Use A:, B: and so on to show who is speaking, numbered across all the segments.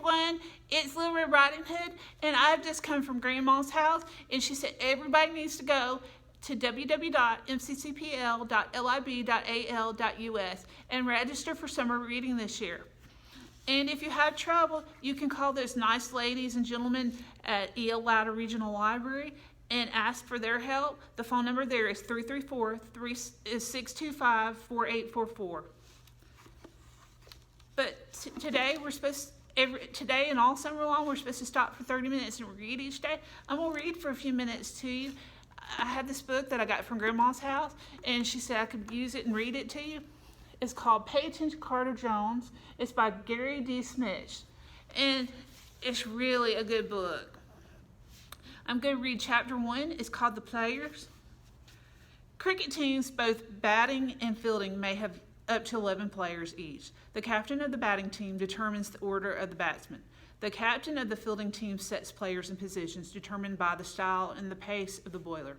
A: everyone, it's Little Red Riding Hood, and I've just come from Grandma's house, and she said everybody needs to go to www.mccpl.lib.al.us and register for summer reading this year. And if you have trouble, you can call those nice ladies and gentlemen at E.L. Louder Regional Library and ask for their help. The phone number there is 334-625-4844. But today today and all summer long, we're supposed to stop for 30 minutes and read each day. I'm going to read for a few minutes to you. I had this book that I got from Grandma's house, and she said I could use it and read it to you. It's called Pay Attention, Carter Jones. It's by Gary D. Schmidt, and it's really a good book. I'm going to read chapter 1. It's called The Players. Cricket teams, both batting and fielding, may have up to 11 players each. The captain of the batting team determines the order of the batsmen. The captain of the fielding team sets players in positions determined by the style and the pace of the bowler.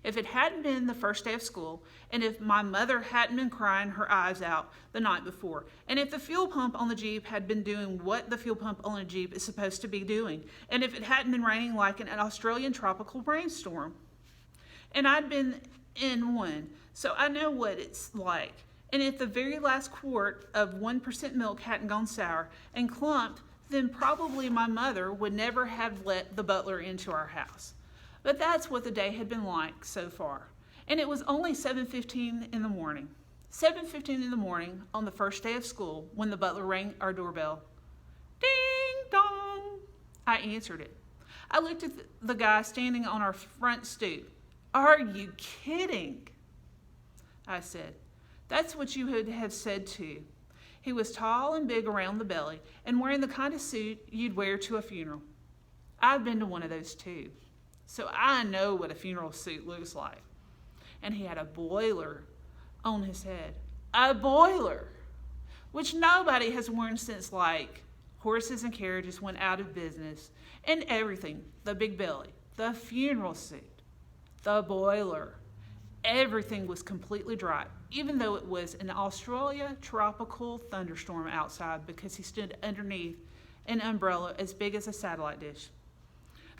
A: If it hadn't been the first day of school, and if my mother hadn't been crying her eyes out the night before, and if the fuel pump on the Jeep had been doing what the fuel pump on a Jeep is supposed to be doing, and if it hadn't been raining like an Australian tropical rainstorm, and I'd been in one, so I know what it's like, and if the very last quart of 1% milk hadn't gone sour and clumped, then probably my mother would never have let the butler into our house. But that's what the day had been like so far. And it was only 7:15 in the morning. 7:15 in the morning on the first day of school when the butler rang our doorbell. Ding dong! I answered it. I looked at the guy standing on our front stoop. Are you kidding? I said. That's what you would have said too. He was tall and big around the belly and wearing the kind of suit you'd wear to a funeral. I've been to one of those too, so I know what a funeral suit looks like. And he had a boiler on his head. A boiler, which nobody has worn since like horses and carriages went out of business, and everything, the big belly, the funeral suit, the boiler. Everything was completely dry, even though it was an Australia tropical thunderstorm outside because he stood underneath an umbrella as big as a satellite dish.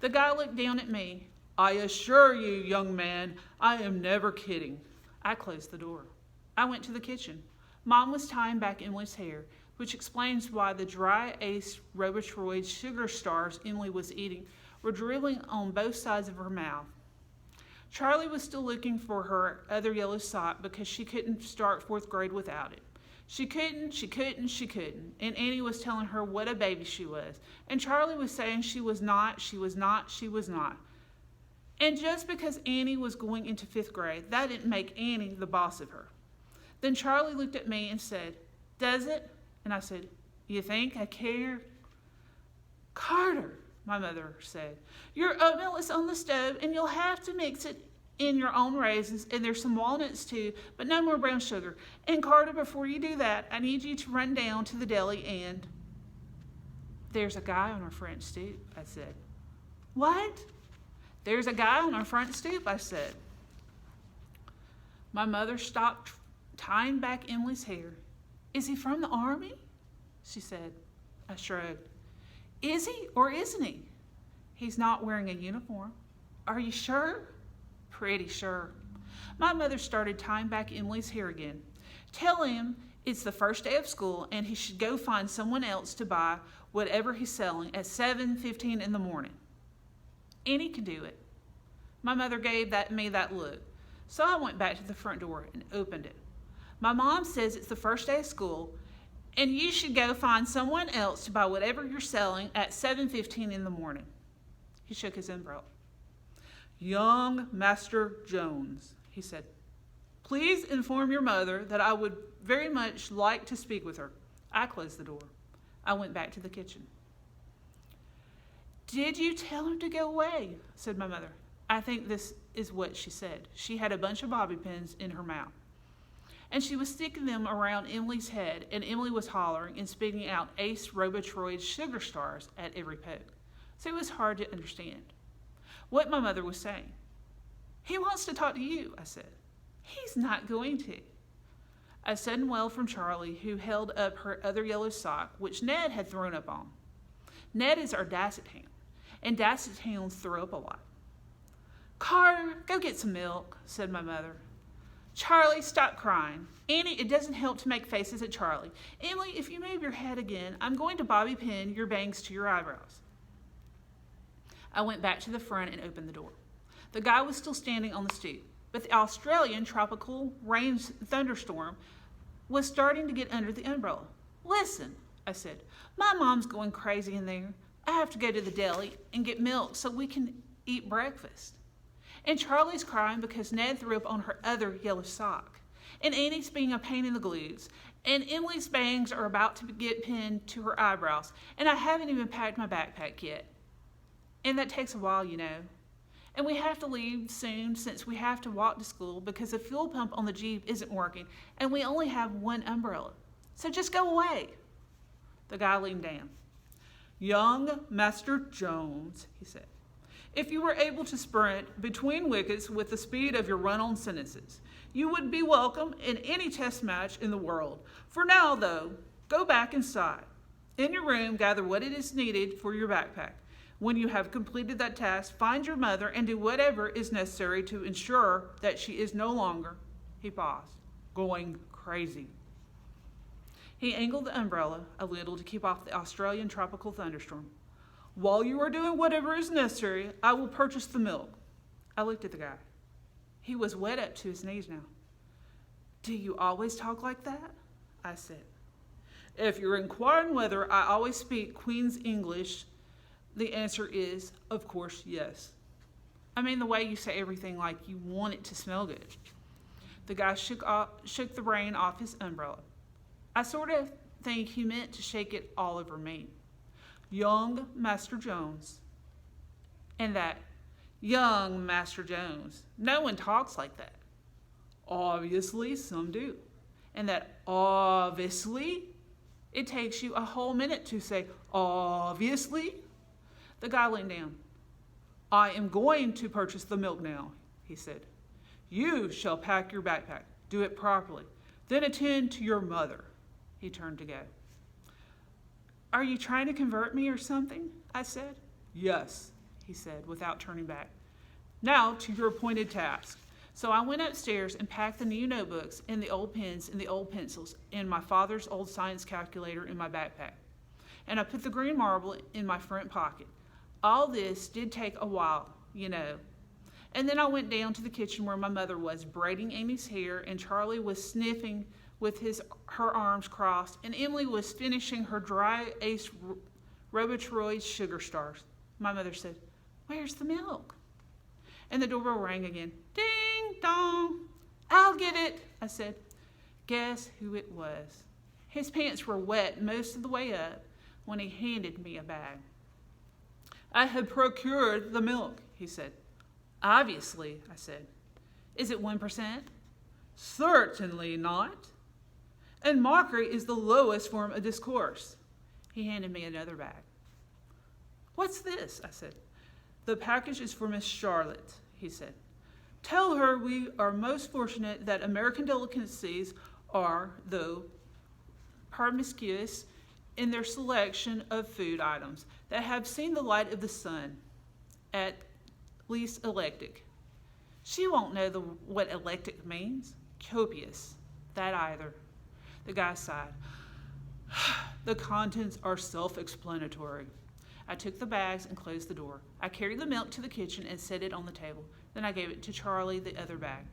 A: The guy looked down at me. I assure you, young man, I am never kidding. I closed the door. I went to the kitchen. Mom was tying back Emily's hair, which explains why the dry Ace Robotroid sugar stars Emily was eating were drooling on both sides of her mouth. Charlie was still looking for her other yellow sock because she couldn't start 4th grade without it. She couldn't. And Annie was telling her what a baby she was. And Charlie was saying she was not. And just because Annie was going into 5th grade, that didn't make Annie the boss of her. Then Charlie looked at me and said, "Does it?" And I said, "You think I care?" "Carter," my mother said, "your oatmeal is on the stove and you'll have to mix it in your own raisins, and there's some walnuts too, but no more brown sugar. And Carter, before you do that, I need you to run down to the deli and..." "There's a guy on our front stoop," I said. "What?" "There's a guy on our front stoop," I said. My mother stopped tying back Emily's hair. "Is he from the army?" she said. I shrugged. "Is he or isn't he?" "He's not wearing a uniform." "Are you sure?" "Pretty sure." My mother started tying back Emily's hair again. "Tell him it's the first day of school and he should go find someone else to buy whatever he's selling at 7:15 in the morning. Annie can do it." My mother gave me that look, so I went back to the front door and opened it. "My mom says it's the first day of school and you should go find someone else to buy whatever you're selling at 7:15 in the morning." He shook his umbrella. "Young Master Jones," he said, "please inform your mother that I would very much like to speak with her." I closed the door. I went back to the kitchen. "Did you tell him to go away?" said my mother. I think this is what she said. She had a bunch of bobby pins in her mouth, and she was sticking them around Emily's head, and Emily was hollering and spitting out Ace Robotroid sugar stars at every poke. So it was hard to understand what my mother was saying. "He wants to talk to you," I said. "He's not going to." A sudden wail from Charlie, who held up her other yellow sock, which Ned had thrown up on. Ned is our Dasset hound, and Dasset hounds throw up a lot. Carter, go get some milk, said my mother. Charlie, stop crying. Annie, it doesn't help to make faces at Charlie. Emily, if you move your head again, I'm going to bobby pin your bangs to your eyebrows. I went back to the front and opened the door. The guy was still standing on the stoop, but the Australian tropical rain thunderstorm was starting to get under the umbrella. Listen, I said, my mom's going crazy in there. I have to go to the deli and get milk so we can eat breakfast. And Charlie's crying because Ned threw up on her other yellow sock. And Annie's being a pain in the glues. And Emily's bangs are about to get pinned to her eyebrows. And I haven't even packed my backpack yet. And that takes a while, you know. And we have to leave soon since we have to walk to school because the fuel pump on the Jeep isn't working. And we only have one umbrella. So just go away. The guy leaned down. Young Master Jones, he said. If you were able to sprint between wickets with the speed of your run-on sentences, you would be welcome in any test match in the world. For now, though, go back inside. In your room, gather what it is needed for your backpack. When you have completed that task, find your mother and do whatever is necessary to ensure that she is no longer, he paused, going crazy. He angled the umbrella a little to keep off the Australian tropical thunderstorm. While you are doing whatever is necessary, I will purchase the milk. I looked at the guy. He was wet up to his knees now. Do you always talk like that? I said. If you're inquiring whether I always speak Queen's English, the answer is, of course, yes. I mean the way you say everything like you want it to smell good. The guy shook the rain off his umbrella. I sort of think he meant to shake it all over me. Young Master Jones. And that, young Master Jones. No one talks like that. Obviously, some do. And that obviously, it takes you a whole minute to say obviously. The guy leaned down. I am going to purchase the milk now, he said. You shall pack your backpack. Do it properly. Then attend to your mother. He turned to go. Are you trying to convert me or something? I said. Yes, he said, without turning back. Now to your appointed task. So I went upstairs and packed the new notebooks and the old pens and the old pencils and my father's old science calculator in my backpack. And I put the green marble in my front pocket. All this did take a while, you know. And then I went down to the kitchen where my mother was braiding Amy's hair and Charlie was sniffing with her arms crossed, and Emily was finishing her dry Ace Robotroid sugar stars. My mother said, where's the milk? And the doorbell rang again. Ding dong. I'll get it, I said. Guess who it was? His pants were wet most of the way up when he handed me a bag. I had procured the milk, he said. Obviously, I said. Is it 1%? Certainly not. And mockery is the lowest form of discourse. He handed me another bag. What's this? I said. The package is for Miss Charlotte, he said. Tell her we are most fortunate that American delicacies are, though promiscuous in their selection of food items that have seen the light of the sun, at least eclectic. She won't know what eclectic means. Copious. That either. The guy sighed. The contents are self-explanatory. I took the bags and closed the door. I carried the milk to the kitchen and set it on the table. Then I gave it to Charlie, the other bag.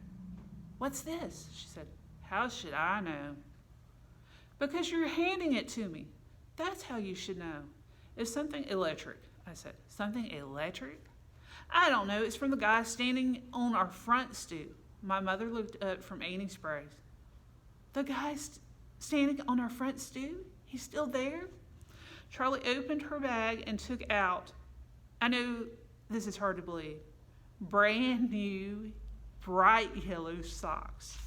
A: What's this? She said. How should I know? Because you're handing it to me. That's how you should know. It's something electric, I said. Something electric? I don't know. It's from the guy standing on our front stoop. My mother looked up from Annie's sprays. The guy's standing on our front stoop? He's still there? Charlie opened her bag and took out, I know this is hard to believe, brand new, bright yellow socks.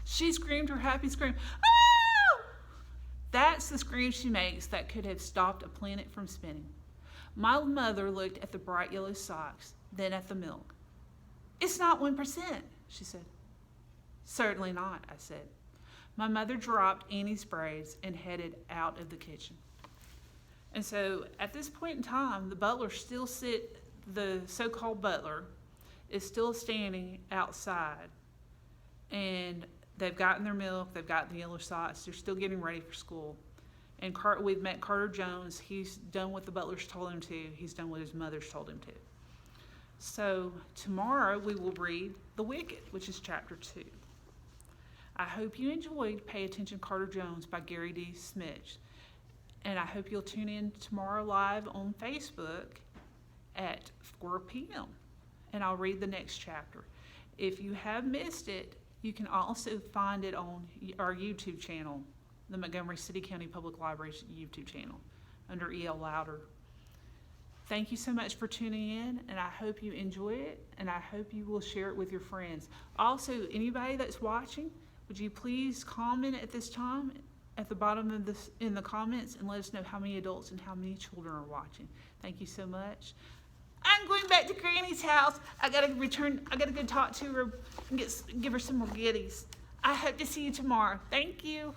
A: She screamed her happy scream. Ah! That's the scream she makes that could have stopped a planet from spinning. My mother looked at the bright yellow socks, then at the milk. It's not 1%, she said. Certainly not, I said. My mother dropped Annie's braids and headed out of the kitchen. And so at this point in time, the so-called Butler is still standing outside, and they've gotten their milk, they've gotten the yellow socks, they're still getting ready for school. And we've met Carter Jones. He's done what the Butlers told him to. He's done what his mother's told him to. So tomorrow we will read The Wicked, which is chapter 2. I hope you enjoyed Pay Attention Carter Jones by Gary D. Schmidt. And I hope you'll tune in tomorrow live on Facebook at 4 p.m. And I'll read the next chapter. If you have missed it, you can also find it on our YouTube channel, the Montgomery City County Public Library's YouTube channel, under E.L. Louder. Thank you so much for tuning in, and I hope you enjoy it, and I hope you will share it with your friends. Also, anybody that's watching, would you please comment at this time at the bottom of this in the comments and let us know how many adults and how many children are watching. Thank you so much. I'm going back to Granny's house. I gotta go talk to her and give her some more goodies. I hope to see you tomorrow. Thank you.